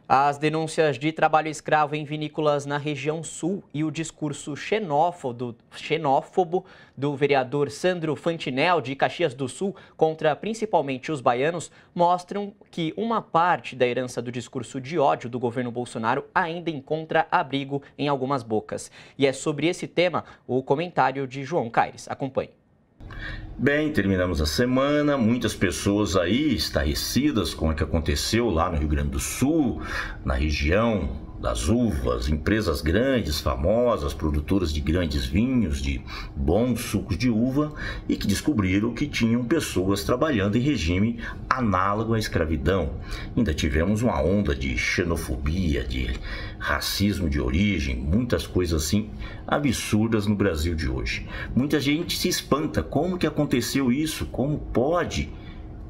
As denúncias de trabalho escravo em vinícolas na região sul e o discurso xenófobo do vereador Sandro Fantinel, de Caxias do Sul, contra principalmente os baianos, mostram que uma parte da herança do discurso de ódio do governo Bolsonaro ainda encontra abrigo em algumas bocas. E é sobre esse tema o comentário de João Caires. Acompanhe. Bem, terminamos a semana, muitas pessoas aí estarrecidas com o que aconteceu lá no Rio Grande do Sul, na região das uvas, empresas grandes, famosas, produtoras de grandes vinhos, de bons sucos de uva e que descobriram que tinham pessoas trabalhando em regime análogo à escravidão. Ainda tivemos uma onda de xenofobia, de racismo de origem, muitas coisas assim absurdas no Brasil de hoje. Muita gente se espanta, como que aconteceu isso? Como pode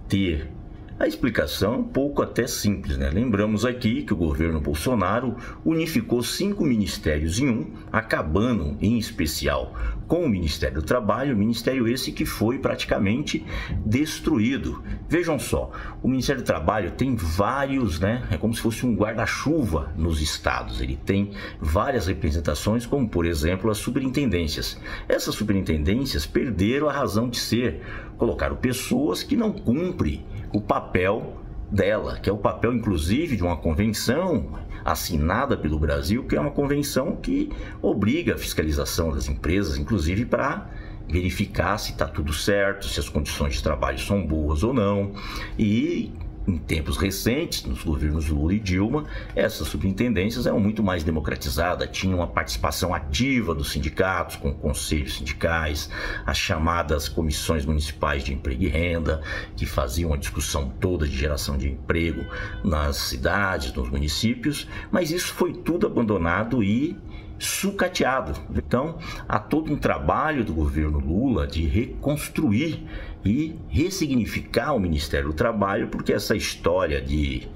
ter? A explicação é um pouco até simples, né? Lembramos aqui que o governo Bolsonaro unificou 5 ministérios em um, acabando em especial com o Ministério do Trabalho, ministério esse que foi praticamente destruído. Vejam só, o Ministério do Trabalho tem vários, né? É como se fosse um guarda-chuva nos estados. Ele tem várias representações, como por exemplo as superintendências. Essas superintendências perderam a razão de ser, colocaram pessoas que não cumprem o papel dela, que é o papel inclusive de uma convenção assinada pelo Brasil, que é uma convenção que obriga a fiscalização das empresas, inclusive para verificar se está tudo certo, se as condições de trabalho são boas ou não. E em tempos recentes, nos governos Lula e Dilma, essas superintendências eram muito mais democratizadas, tinham uma participação ativa dos sindicatos, com conselhos sindicais, as chamadas comissões municipais de emprego e renda, que faziam a discussão toda de geração de emprego nas cidades, nos municípios, mas isso foi tudo abandonado e sucateado. Então, há todo um trabalho do governo Lula de reconstruir e ressignificar o Ministério do Trabalho, porque essa história de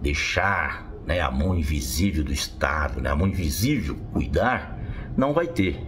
deixar, né, a mão invisível do Estado, né, a mão invisível cuidar, não vai ter.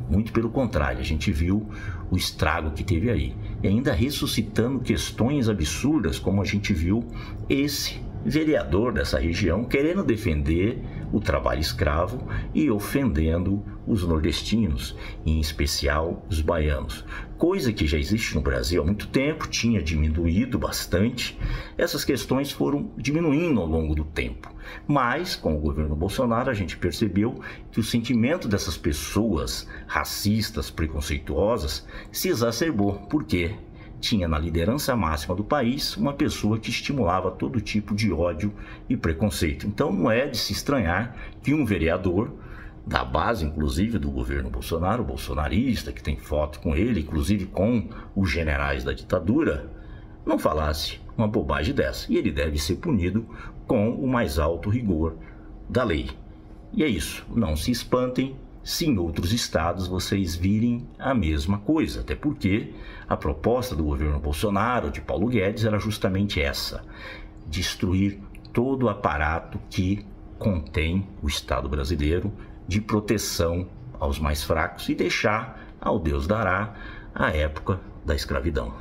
Muito pelo contrário, a gente viu o estrago que teve aí. E ainda ressuscitando questões absurdas, como a gente viu esse vereador dessa região querendo defender o trabalho escravo e ofendendo os nordestinos, em especial os baianos. Coisa que já existe no Brasil há muito tempo, tinha diminuído bastante. Essas questões foram diminuindo ao longo do tempo. Mas, com o governo Bolsonaro, a gente percebeu que o sentimento dessas pessoas racistas, preconceituosas, se exacerbou. Por quê? Tinha na liderança máxima do país uma pessoa que estimulava todo tipo de ódio e preconceito. Então não é de se estranhar que um vereador, da base inclusive do governo Bolsonaro, bolsonarista, que tem foto com ele, inclusive com os generais da ditadura, não falasse uma bobagem dessa. E ele deve ser punido com o mais alto rigor da lei. E é isso, não se espantem se em outros estados vocês virem a mesma coisa, até porque a proposta do governo Bolsonaro, de Paulo Guedes, era justamente essa: destruir todo o aparato que contém o Estado brasileiro de proteção aos mais fracos e deixar ao Deus dará a época da escravidão.